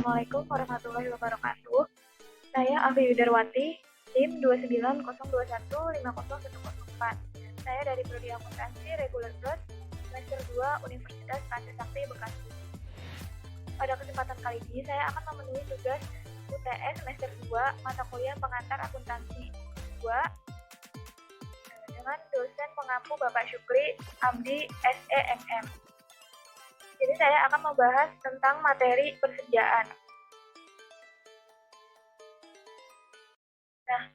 Assalamualaikum warahmatullahi wabarakatuh. Saya Afi Widarwati, tim 2902150104. Saya dari Prodi Akuntansi Regular Prod, semester 2 Universitas Trisakti Bekasi. Pada kesempatan kali ini, saya akan memenuhi tugas UTS semester 2 mata kuliah pengantar akuntansi 2 dengan dosen pengampu Bapak Syukri Abdi SEMM. Jadi saya akan membahas tentang materi persediaan. Nah,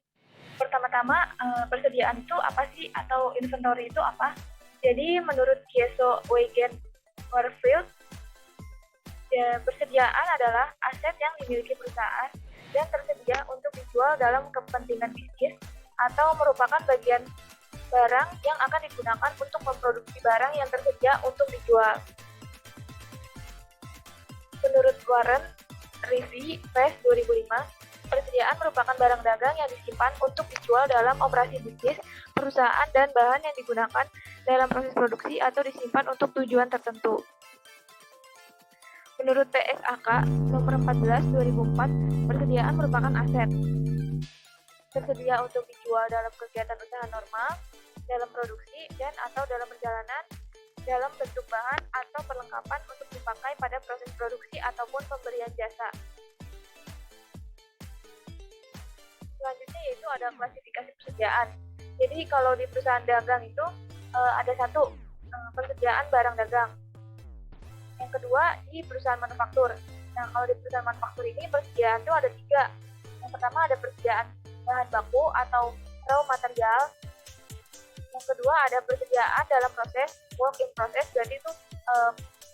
pertama-tama persediaan itu apa sih atau inventory itu apa? Jadi menurut Kieso Weigen Warfield, persediaan adalah aset yang dimiliki perusahaan dan tersedia untuk dijual dalam kepentingan bisnis atau merupakan bagian barang yang akan digunakan untuk memproduksi barang yang tersedia untuk dijual. Menurut Warren Revie Press 2005, persediaan merupakan barang dagang yang disimpan untuk dijual dalam operasi bisnis, perusahaan, dan bahan yang digunakan dalam proses produksi atau disimpan untuk tujuan tertentu. Menurut PSAK nomor 14 2004, persediaan merupakan aset. Tersedia untuk dijual dalam kegiatan usaha normal, dalam produksi, dan atau dalam perjalanan, dalam bentuk bahan atau perlengkapan untuk dipakai pada proses produksi ataupun pemberian jasa. Selanjutnya yaitu ada klasifikasi persediaan. Jadi kalau di perusahaan dagang itu ada satu, persediaan barang dagang. Yang kedua di perusahaan manufaktur. Nah kalau di perusahaan manufaktur ini persediaan itu ada tiga. Yang pertama ada persediaan bahan baku atau raw material. Yang kedua ada persediaan dalam proses, work in process, berarti itu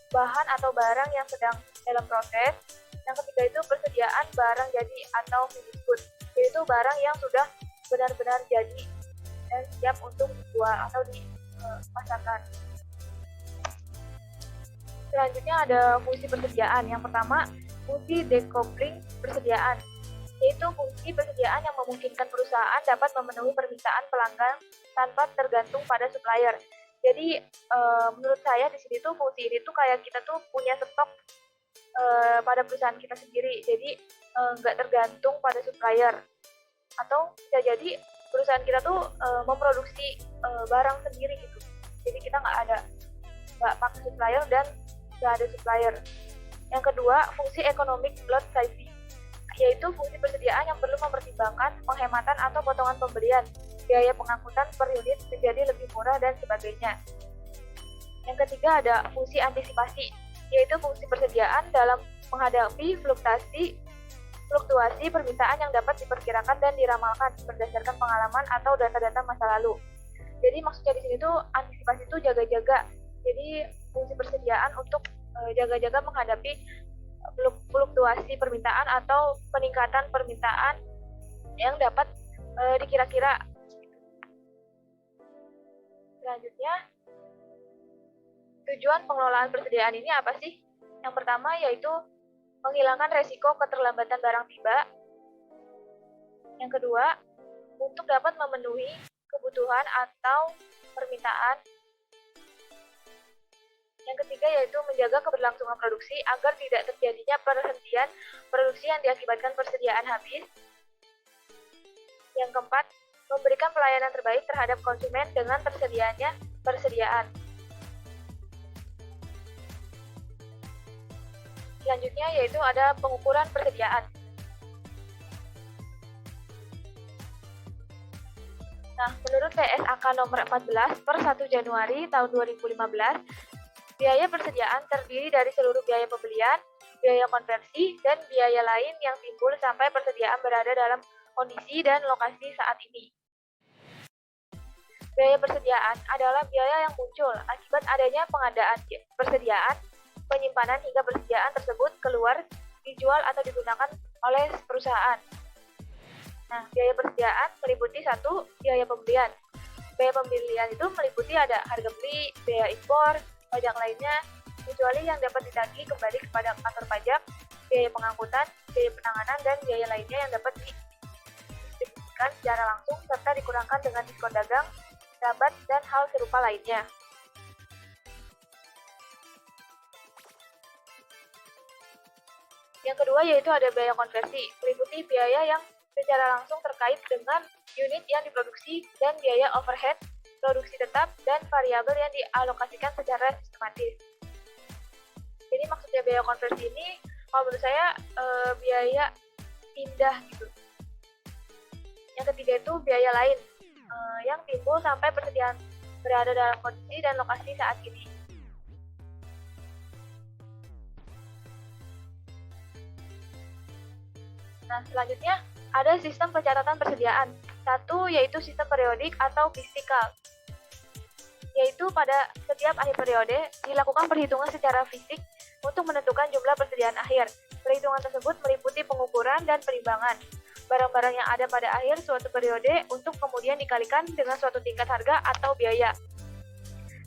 bahan atau barang yang sedang dalam proses. Yang ketiga itu persediaan barang jadi atau finished good, yaitu barang yang sudah benar-benar jadi dan siap untuk dijual atau dipasarkan. Selanjutnya ada fungsi persediaan. Yang pertama, fungsi decoupling persediaan, yaitu fungsi persediaan yang memungkinkan perusahaan dapat memenuhi permintaan pelanggan tanpa tergantung pada supplier. Jadi menurut saya di sini tuh fungsi ini tuh kayak kita tuh punya stok pada perusahaan kita sendiri. Jadi nggak tergantung pada supplier. Atau bisa jadi perusahaan kita tuh memproduksi barang sendiri gitu. Jadi kita nggak pakai supplier dan nggak ada supplier. Yang kedua, fungsi economic load saving, yaitu fungsi persediaan yang perlu mempertimbangkan penghematan atau potongan pembelian, biaya pengangkutan per unit menjadi lebih murah, dan sebagainya. Yang ketiga ada fungsi antisipasi, yaitu fungsi persediaan dalam menghadapi fluktuasi permintaan yang dapat diperkirakan dan diramalkan berdasarkan pengalaman atau data-data masa lalu. Jadi maksudnya di sini tuh antisipasi itu jaga-jaga. Jadi fungsi persediaan untuk jaga-jaga menghadapi fluktuasi permintaan atau peningkatan permintaan yang dapat dikira-kira. Selanjutnya, tujuan pengelolaan persediaan ini apa sih? Yang pertama yaitu menghilangkan resiko keterlambatan barang tiba. Yang kedua, untuk dapat memenuhi kebutuhan atau permintaan. Yang ketiga yaitu menjaga keberlangsungan produksi agar tidak terjadinya perhentian produksi yang diakibatkan persediaan habis. Yang keempat, memberikan pelayanan terbaik terhadap konsumen dengan tersedianya persediaan. Selanjutnya yaitu ada pengukuran persediaan. Nah, menurut PSAK nomor 14 per 1 Januari tahun 2015, biaya persediaan terdiri dari seluruh biaya pembelian, biaya konversi, dan biaya lain yang timbul sampai persediaan berada dalam kondisi dan lokasi saat ini. Biaya persediaan adalah biaya yang muncul akibat adanya pengadaan persediaan, penyimpanan hingga persediaan tersebut keluar, dijual atau digunakan oleh perusahaan. Nah, biaya persediaan meliputi satu, biaya pembelian. Biaya pembelian itu meliputi ada harga beli, biaya impor, pajak lainnya, kecuali yang dapat ditagih kembali kepada kantor pajak, biaya pengangkutan, biaya penanganan, dan biaya lainnya yang dapat didistribusikan secara langsung serta dikurangkan dengan diskon dagang, rabat, dan hal serupa lainnya. Yang kedua yaitu ada biaya konversi, meliputi biaya yang secara langsung terkait dengan unit yang diproduksi dan biaya overhead, produksi tetap, dan variabel yang dialokasikan secara sistematis. Jadi maksudnya biaya konversi ini, kalau menurut saya biaya pindah gitu. Yang ketiga itu biaya lain yang timbul sampai persediaan berada dalam kondisi dan lokasi saat ini. Nah, selanjutnya ada sistem pencatatan persediaan. Satu yaitu sistem periodik atau fisikal, yaitu pada setiap akhir periode dilakukan perhitungan secara fisik untuk menentukan jumlah persediaan akhir. Perhitungan tersebut meliputi pengukuran dan penimbangan barang-barang yang ada pada akhir suatu periode untuk kemudian dikalikan dengan suatu tingkat harga atau biaya.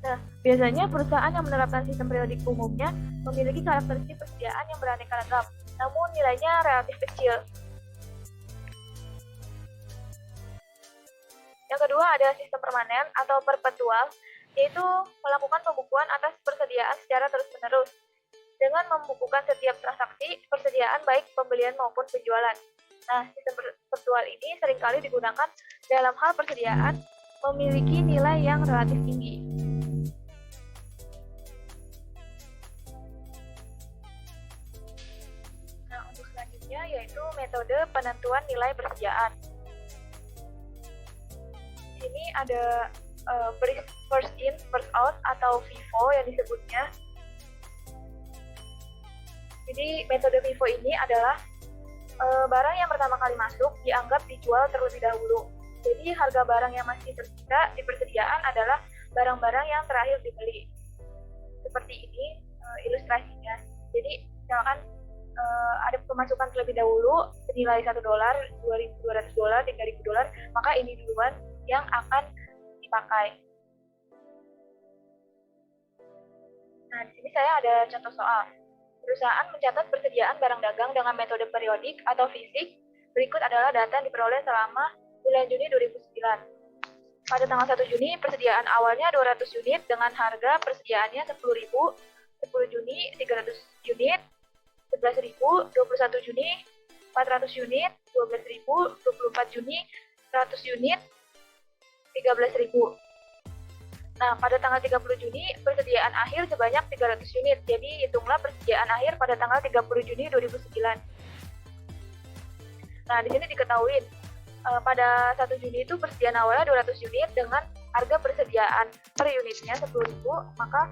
Nah, biasanya perusahaan yang menerapkan sistem periodik umumnya memiliki karakteristik persediaan yang beraneka ragam, namun nilainya relatif kecil. Yang kedua ada sistem permanen atau perpetual, yaitu melakukan pembukuan atas persediaan secara terus-menerus dengan membukukan setiap transaksi persediaan baik pembelian maupun penjualan. Nah, sistem perpetual ini seringkali digunakan dalam hal persediaan memiliki nilai yang relatif tinggi. Nah, untuk selanjutnya yaitu metode penentuan nilai persediaan. Di sini ada first in, first out atau FIFO yang disebutnya. Jadi metode FIFO ini adalah barang yang pertama kali masuk dianggap dijual terlebih dahulu. Jadi harga barang yang masih tersisa di persediaan adalah barang-barang yang terakhir dibeli. Seperti ini ilustrasinya. Jadi misalkan ada pemasukan terlebih dahulu senilai $1, $2.200, $3.000, maka ini duluan yang akan dipakai. Nah, di sini saya ada contoh soal. Perusahaan mencatat persediaan barang dagang dengan metode periodik atau fisik. Berikut adalah data yang diperoleh selama bulan Juni 2009. Pada tanggal 1 Juni, persediaan awalnya 200 unit dengan harga persediaannya 10.000, 10 Juni 300 unit, 11.000, 21 Juni 400 unit, 12.000, 24 Juni 100 unit, 13.000. Nah, pada tanggal 30 Juni, persediaan akhir sebanyak 300 unit. Jadi, hitunglah persediaan akhir pada tanggal 30 Juni 2009. Nah, di sini diketahui, pada 1 Juni itu persediaan awalnya 200 unit dengan harga persediaan per unitnya 10.000, maka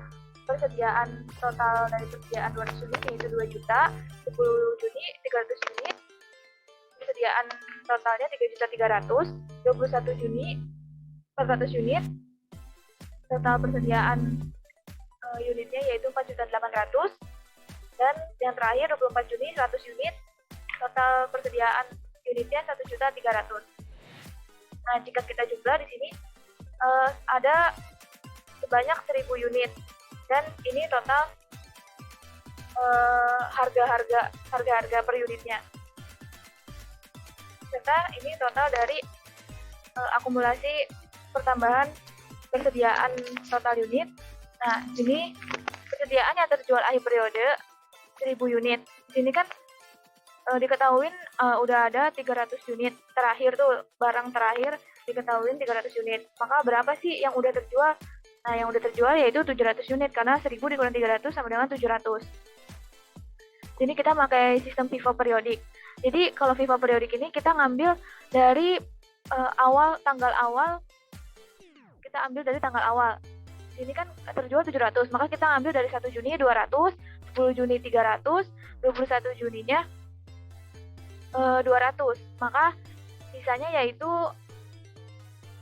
persediaan total dari persediaan 200 unit yaitu 2 juta, 10 Juni 300 unit, persediaan totalnya 3.300.000, 21 Juni 400 unit, total persediaan unitnya yaitu 4.800.000, dan yang terakhir 24 Juni 100 unit, total persediaan unitnya 1.300.000. Nah, jika kita jumlah di sini ada sebanyak 1.000 unit, dan ini total harga-harga per unitnya. Serta ini total dari akumulasi pertambahan persediaan total unit. Nah, ini persediaan yang terjual akhir periode 1.000 unit. Di sini kan diketahui udah ada 300 unit. Terakhir tuh, barang terakhir diketahui 300 unit. Maka berapa sih yang udah terjual? Nah, yang udah terjual yaitu 700 unit, karena 1.000 dikurang 300 sama dengan 700. Jadi kita pakai sistem FIFO periodik. Jadi kalau FIFO periodik ini kita ngambil dari tanggal awal, kita ambil dari tanggal awal. Ini kan terjual 700, maka kita ambil dari 1 Juni 200, 10 Juni 300, 21 Juninya 200. Maka sisanya yaitu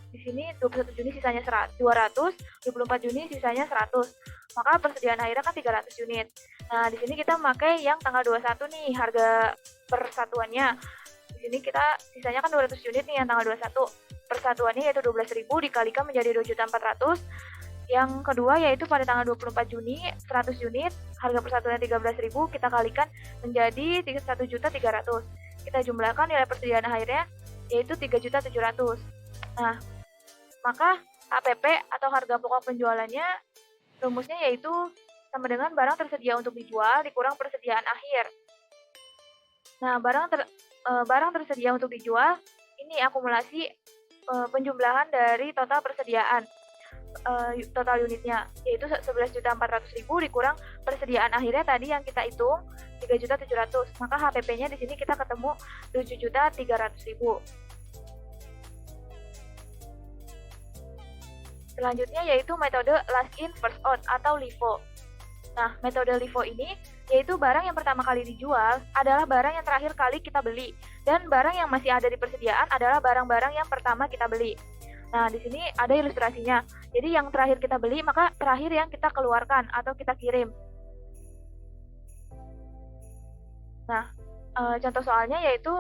di sini 21 Juni sisanya 200, 24 Juni sisanya 100. Maka persediaan akhirnya kan 300 unit. Nah, di sini kita pakai yang tanggal 21 nih, harga persatuannya. Di sini kita sisanya kan 200 unit nih yang tanggal 21. Persatuannya yaitu 12.000 dikalikan menjadi 2.400.000. Yang kedua yaitu pada tanggal 24 Juni 100 unit, harga persatuannya 13.000 kita kalikan menjadi 1.300.000. Kita jumlahkan nilai persediaan akhirnya yaitu 3.700.000. Nah, maka HPP atau harga pokok penjualannya rumusnya yaitu sama dengan barang tersedia untuk dijual dikurang persediaan akhir. Nah, barang tersedia untuk dijual, ini akumulasi penjumlahan dari total persediaan, total unitnya, yaitu 11.400.000 dikurang persediaan akhirnya tadi yang kita hitung 3.700.000, maka HPP-nya di sini kita ketemu 7.300.000. Selanjutnya yaitu metode last in first out atau LIFO. Nah, metode LIFO ini yaitu barang yang pertama kali dijual adalah barang yang terakhir kali kita beli, dan barang yang masih ada di persediaan adalah barang-barang yang pertama kita beli. Nah, di sini ada ilustrasinya. Jadi yang terakhir kita beli, maka terakhir yang kita keluarkan atau kita kirim. Nah, contoh soalnya yaitu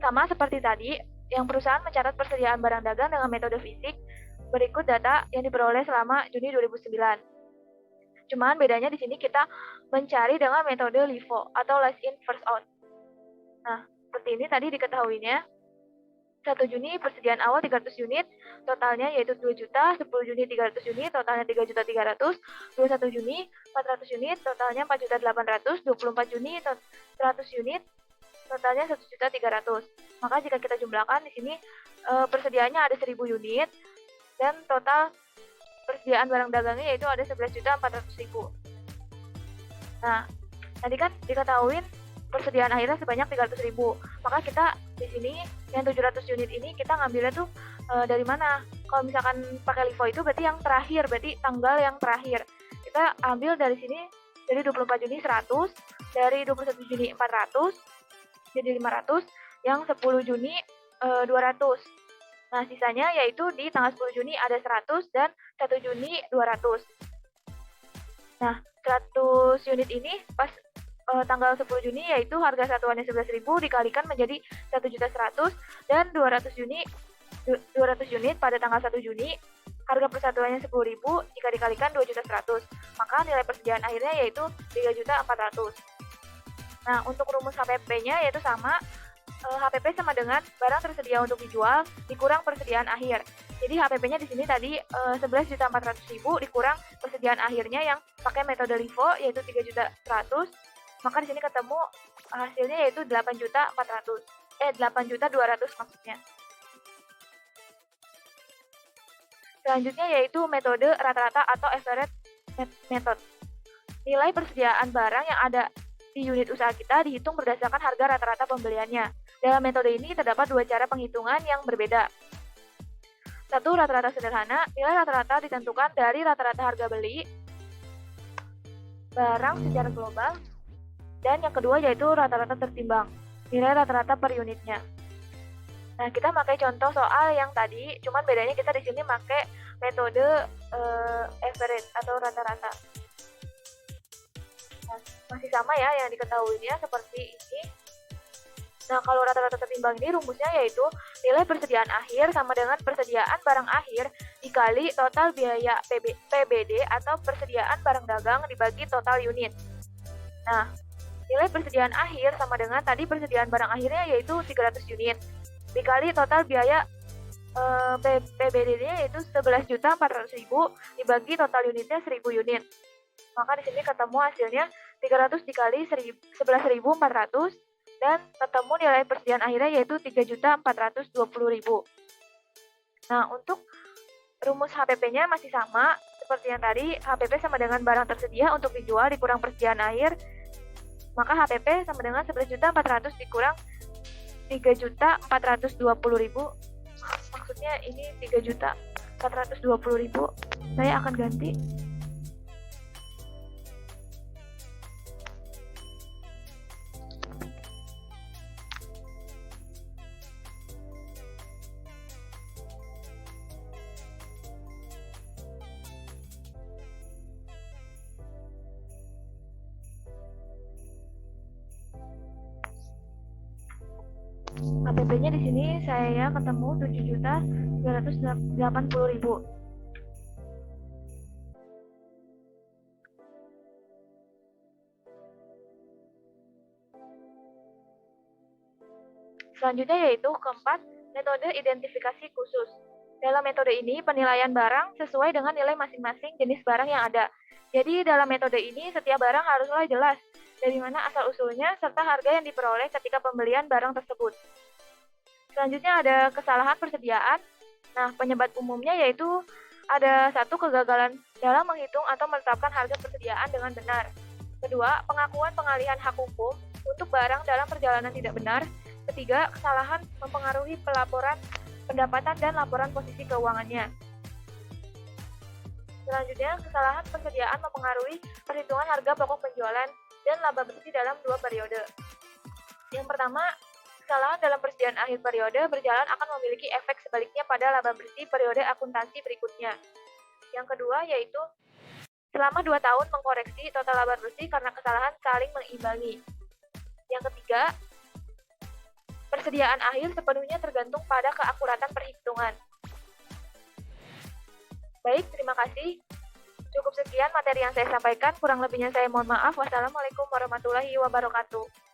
sama seperti tadi, yang perusahaan mencatat persediaan barang dagang dengan metode fisik. Berikut data yang diperoleh selama Juni 2009. Cuman bedanya di sini kita mencari dengan metode LIFO atau last in first out. Nah, seperti ini tadi diketahuinya. 1 Juni persediaan awal 300 unit, totalnya yaitu 2 juta, 10 Juni 300 unit, totalnya 3.300.000, 21 Juni 400 unit, totalnya 4.800.000, 24 Juni 100 unit, totalnya 1.300.000. Maka jika kita jumlahkan di sini persediaannya ada 1.000 unit dan total persediaan barang dagangnya yaitu ada 11.400.000. Nah, tadi kan diketahuin persediaan akhirnya sebanyak 300.000. Maka kita di sini yang 700 unit ini kita ngambilnya tuh dari mana? Kalau misalkan pakai LIFO itu berarti yang terakhir, berarti tanggal yang terakhir. Kita ambil dari sini dari 24 Juni 100, dari 21 Juni 400, jadi 500, yang 10 Juni 200. Nah, sisanya yaitu di tanggal 10 Juni ada 100 dan 1 Juni 200. Nah, 100 unit ini pas tanggal 10 Juni yaitu harga satuannya 11.000 dikalikan menjadi 1.100.000 dan 200 unit pada tanggal 1 Juni harga persatuannya 10.000 jika dikalikan 2.100.000. Maka nilai persediaan akhirnya yaitu 3.400.000. Nah, untuk rumus HPP-nya yaitu sama. HPP sama dengan barang tersedia untuk dijual dikurang persediaan akhir. Jadi HPP-nya di sini tadi 11.400.000 dikurang persediaan akhirnya yang pakai metode LIFO yaitu 3.100.000. Maka di sini ketemu hasilnya yaitu 8.200.000 maksudnya. Selanjutnya yaitu metode rata-rata atau average method. Nilai persediaan barang yang ada di unit usaha kita dihitung berdasarkan harga rata-rata pembeliannya. Dalam metode ini terdapat dua cara penghitungan yang berbeda. Satu, rata-rata sederhana. Nilai rata-rata ditentukan dari rata-rata harga beli barang secara global. Dan yang kedua yaitu rata-rata tertimbang. Nilai rata-rata per unitnya. Nah, kita pakai contoh soal yang tadi, cuman bedanya kita di sini pakai metode average atau rata-rata. Nah, masih sama ya yang diketahuinya seperti ini. Nah, kalau rata-rata tertimbang ini rumusnya yaitu nilai persediaan akhir sama dengan persediaan barang akhir dikali total biaya PBD atau persediaan barang dagang dibagi total unit. Nah, nilai persediaan akhir sama dengan tadi persediaan barang akhirnya yaitu 300 unit dikali total biaya PBD-nya yaitu 11.400.000 dibagi total unitnya 1.000 unit. Maka di sini ketemu hasilnya 300 dikali 11.400 dan ketemu nilai persediaan akhirnya yaitu 3.420.000. Nah, untuk rumus HPP-nya masih sama seperti yang tadi. HPP sama dengan barang tersedia untuk dijual dikurang persediaan akhir. Maka HPP sama dengan 11.400 dikurang 3.420.000. Maksudnya ini 3.420.000. Saya akan ganti. HPP-nya di sini saya ketemu 7.280.000. Selanjutnya yaitu keempat, metode identifikasi khusus. Dalam metode ini, penilaian barang sesuai dengan nilai masing-masing jenis barang yang ada. Jadi dalam metode ini, setiap barang haruslah jelas dari mana asal-usulnya, serta harga yang diperoleh ketika pembelian barang tersebut. Selanjutnya ada kesalahan persediaan. Nah, penyebab umumnya yaitu ada satu, kegagalan dalam menghitung atau menetapkan harga persediaan dengan benar. Kedua, pengakuan pengalihan hak hukum untuk barang dalam perjalanan tidak benar. Ketiga, kesalahan mempengaruhi pelaporan pendapatan dan laporan posisi keuangannya. Selanjutnya, kesalahan persediaan mempengaruhi perhitungan harga pokok penjualan dan laba bersih dalam 2 periode. Yang pertama, kesalahan dalam persediaan akhir periode berjalan akan memiliki efek sebaliknya pada laba bersih periode akuntansi berikutnya. Yang kedua yaitu selama 2 tahun mengkoreksi total laba bersih karena kesalahan saling mengimbangi. Yang ketiga, persediaan akhir sepenuhnya tergantung pada keakuratan perhitungan. Baik, terima kasih. Cukup sekian materi yang saya sampaikan, kurang lebihnya saya mohon maaf. Wassalamualaikum warahmatullahi wabarakatuh.